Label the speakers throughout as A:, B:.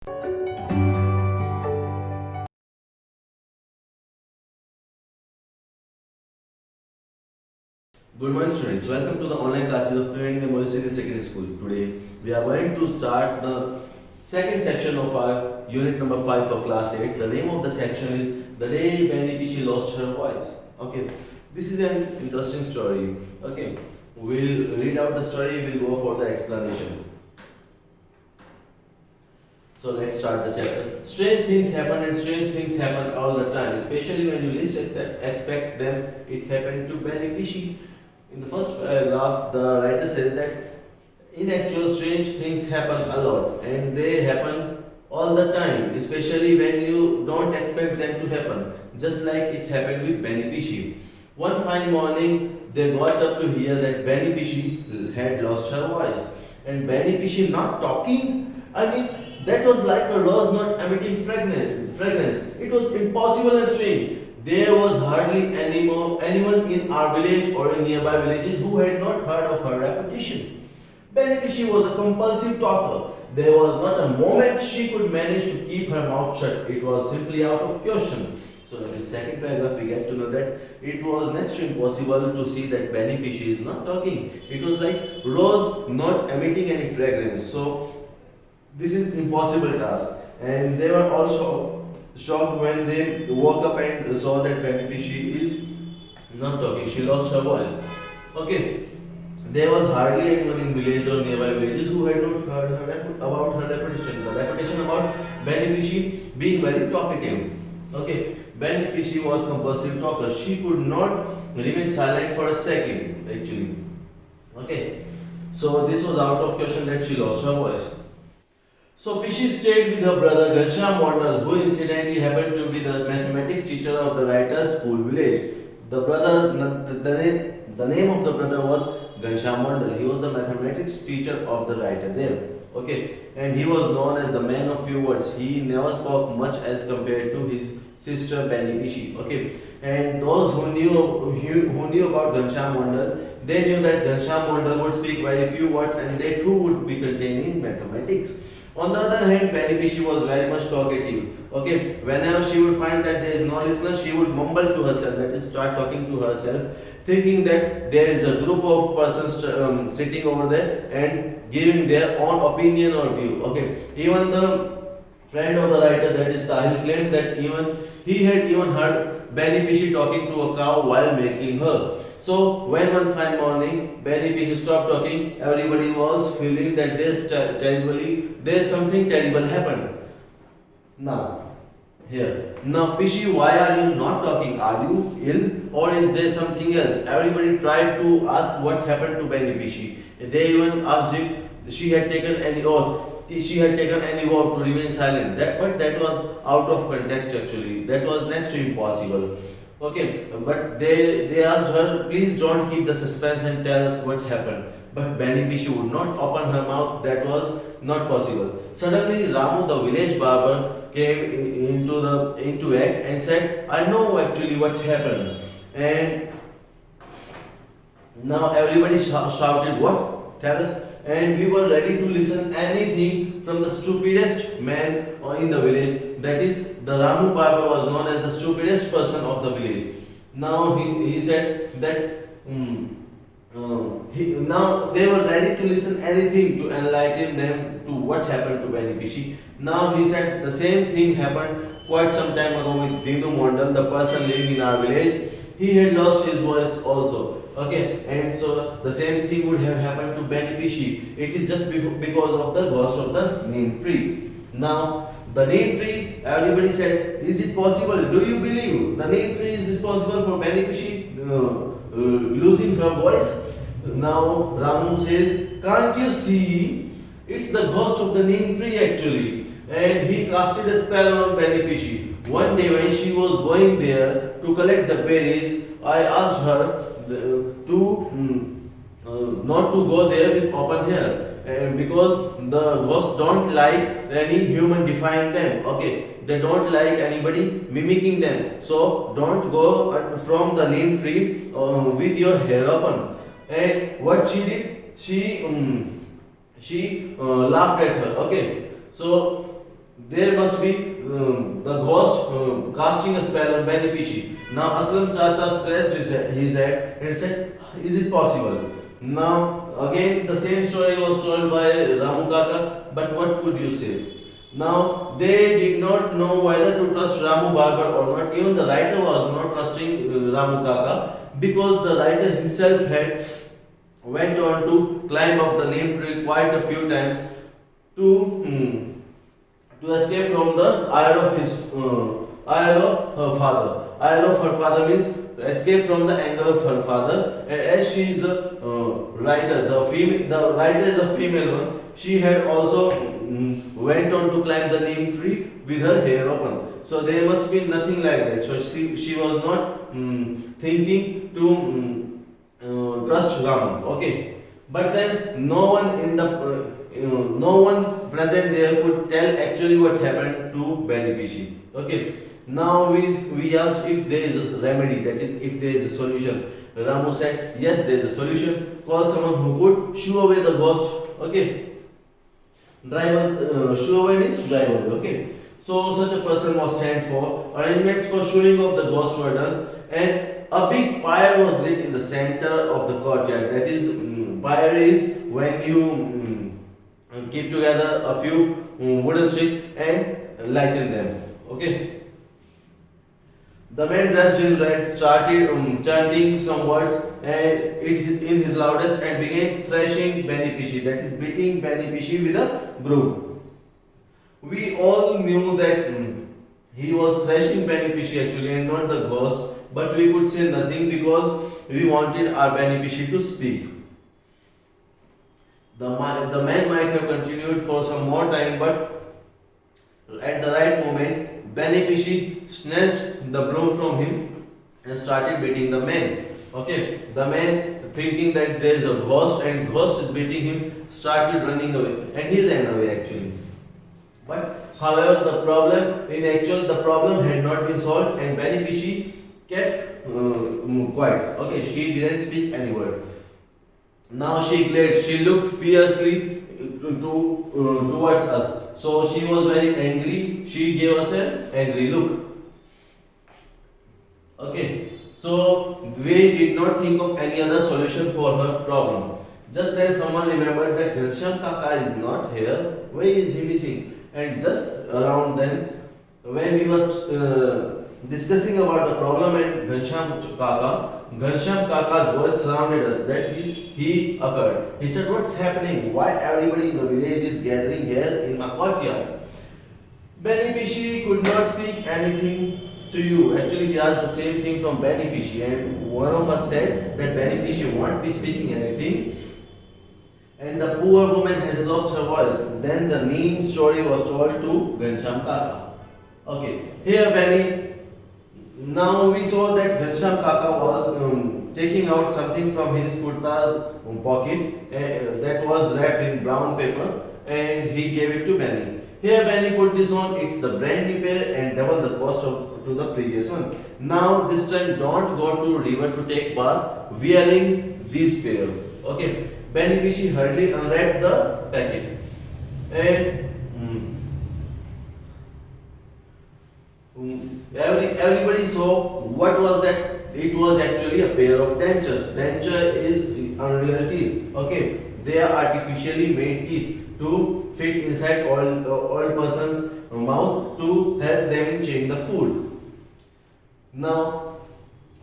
A: Good morning students, welcome to the online classes of Training Memorial Senior Secondary School. Today we are going to start the second section of our unit number 5 for class 8. The name of the section is The Day Benny Pishi Lost Her Voice. Okay, this is an interesting story. Okay, we'll read out the story, we'll go for the explanation. So let's start the chapter. Strange things happen and strange things happen all the time, especially when you least expect them. It happened to Benny Pishi. In the first paragraph, the writer says that in actual strange things happen a lot and they happen all the time, especially when you don't expect them to happen, just like it happened with Benny Pishi. One fine morning, they got up to hear that Benny Pishi had lost her voice. And Benny Pishi not talking? I mean, that was like a rose not emitting fragrance. It was impossible and strange. There was hardly anyone in our village or in nearby villages who had not heard of her reputation. Benny Pishi was a compulsive talker. There was not a moment she could manage to keep her mouth shut. It was simply out of question. So in the second paragraph, we get to know that it was next to impossible to see that Benny Pishi is not talking. It was like rose not emitting any fragrance. So this is impossible task. And they were also shocked when they woke up and saw that Benny Pishi is not talking. She lost her voice. Okay. There was hardly anyone in village or nearby villages who had not heard about her reputation. The reputation about Benny Pishi being very talkative. Okay. Benny Pishi was compulsive talker. She could not remain silent for a second, actually. Okay. So this was out of question that she lost her voice. So Pishi stayed with her brother Ghanshyam Mondal, who incidentally happened to be the mathematics teacher of the writer's school village. The name of the brother was Ghanshyam Mondal. He was the mathematics teacher of the writer there. Okay, and he was known as the man of few words. He never spoke much as compared to his sister Benny Pishi. Okay, and those who knew about Ghanshyam Mondal, they knew that Ghanshyam Mondal would speak very few words, and they too would be containing mathematics. On the other hand, Benny Pishi was very much talkative. Okay, whenever she would find that there is no listener, she would mumble to herself, that is, start talking to herself, thinking that there is a group of persons sitting over there and giving their own opinion or view. Okay, even the friend of the writer, that is Tahil, claimed that even he had even heard Benny Pishi talking to a cow while milking her. So when one fine morning Benny Pishi stopped talking, everybody was feeling that there's something terrible happened. Now Pishi, why are you not talking? Are you ill or is there something else? Everybody tried to ask what happened to Benny Pishi. They even asked if she had taken any oath. She had taken any vow to remain silent. But that was out of context actually. That was next to impossible. Okay, but they asked her, please don't keep the suspense and tell us what happened. But Benny Pishi would not open her mouth. That was not possible. Suddenly, Ramu, the village barber, came into act and said, I know actually what happened. And now everybody shouted, what? Tell us. And we were ready to listen anything from the stupidest man in the village. That is, the Ramu Barber was known as the stupidest person of the village. Now he said that now they were ready to listen anything to enlighten them to what happened to Benny Pishi. Now he said the same thing happened quite some time ago with Dindu Mondal, the person living in our village. He had lost his voice also. Okay, and so the same thing would have happened to Benny Pishi. It is just because of the ghost of the neem tree. Now, the neem tree, everybody said, is it possible? Do you believe the neem tree is responsible for Benny Pishi losing her voice? Now, Ramu says, can't you see? It's the ghost of the neem tree actually. And he casted a spell on Benny Pishi. One day when she was going there to collect the berries, I asked her not to go there with open hair, and because the ghosts don't like any human defying them. Okay, they don't like anybody mimicking them, so don't go from the neem tree with your hair open. And what she did, she laughed at her. Okay, so there must be the ghost casting a spell on Benefici. Now Aslam Chacha scratched his head and said, is it possible? Now again the same story was told by Ramu Kaka, but what could you say? Now they did not know whether to trust Ramu Barber or not. Even the writer was not trusting Ramu Kaka because the writer himself had went on to climb up the neem tree quite a few times to to escape from the ire of her father. Ire of her father means escape from the anger of her father. And as she is a writer, the writer is a female one. She had also went on to climb the neem tree with her hair open. So there must be nothing like that. So she was not thinking to trust Ram. Okay, but then no one in the no one present there could tell actually what happened to Benefici. Okay, now we asked if there is a remedy, that is, if there is a solution. Ramu said, yes, there is a solution. Call someone who could shoo away the ghost. Okay, shoo away means drive away. Okay, so such a person was sent for. Arrangements for shooing off the ghost were done, and a big pyre was lit in the center of the courtyard. That is, pyre is when you keep together a few wooden sticks and lighten them. Okay. The man dressed in red started chanting some words in his loudest and began thrashing Benefici, that is, beating Benefici with a broom. We all knew that he was thrashing Benefici actually and not the ghost, but we could say nothing because we wanted our Benefici to speak. The man might have continued for some more time, but at the right moment, Benefici snatched the broom from him and started beating the man. Okay, the man, thinking that there is a ghost and ghost is beating him, started running away, and he ran away actually. But however, the problem had not been solved, and Benefici kept quiet. Okay, she didn't speak any word. Now she glared. She looked fiercely towards us. So she was very angry. She gave us an angry look. Okay. So we did not think of any other solution for her problem. Just then someone remembered that Ghanshyam Kaka is not here. Why is he missing? And just around then, when we was discussing about the problem and Ghanshyam Kaka's voice surrounded us. That is, he occurred. He said, what's happening? Why everybody in the village is gathering here in my courtyard? Benefici could not speak anything to you. Actually, he asked the same thing from Benefici, and one of us said that Benefici won't be speaking anything. And the poor woman has lost her voice. Then the neem story was told to Ghanshyam Kaka. Okay, here Benny. Now we saw that Ghanshyam Kaka was taking out something from his kurta's pocket that was wrapped in brown paper, and he gave it to Benny. Here Benny put this on, it's the brand new pair and double the cost to the previous one. Now this time don't go to river to take bath wearing these pair. Okay, Benefici hurriedly unwrapped the packet and everybody saw what was that. It was actually a pair of dentures. Denture is unreal teeth. Okay, they are artificially made teeth to fit inside old person's mouth to help them in chewing the food. Now,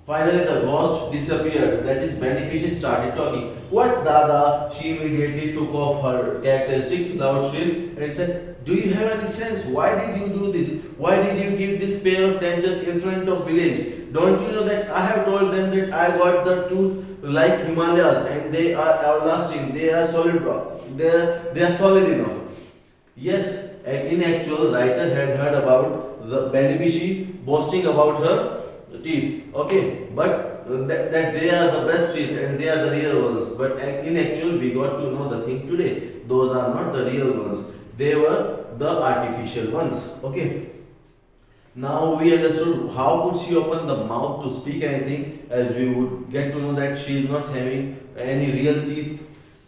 A: finally the ghost disappeared. That is, Benefici started talking. What, Dada? She immediately took off her characteristic loud shrill and said, do you have any sense? Why did you do this? Why did you give this pair of dentures in front of village? Don't you know that I have told them that I got the tooth like Himalayas and they are everlasting, they are solid rock, they are solid enough. Yes, in actual, writer had heard about the Benefici boasting about her teeth. Okay, but that they are the best teeth and they are the real ones. But in actual, we got to know the thing today. Those are not the real ones. They were the artificial ones. Okay. Now we understood how could she open the mouth to speak anything, as we would get to know that she is not having any real teeth.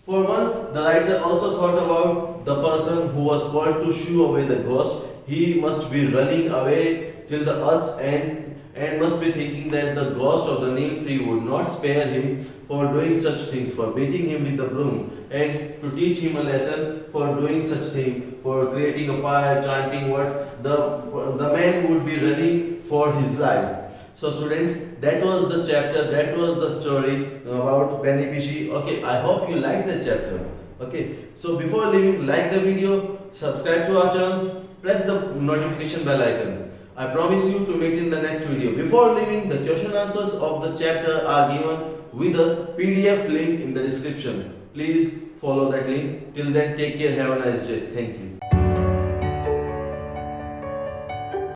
A: For once, the writer also thought about the person who was called to shoo away the ghost. he must be running away till the earth's end and must be thinking that the ghost of the neem tree would not spare him for doing such things, for beating him with the broom, and to teach him a lesson for doing such thing, for creating a fire, chanting words. The man would be running for his life. So students, that was the chapter, that was the story about Benny Pishi. Okay, I hope you liked the chapter. Okay, so before leaving, like the video, subscribe to our channel, press the notification bell icon. I promise you to meet in the next video. Before leaving, the question answers of the chapter are given with a PDF link in the description. Please follow that link. Till then, take care. Have a nice day. Thank you.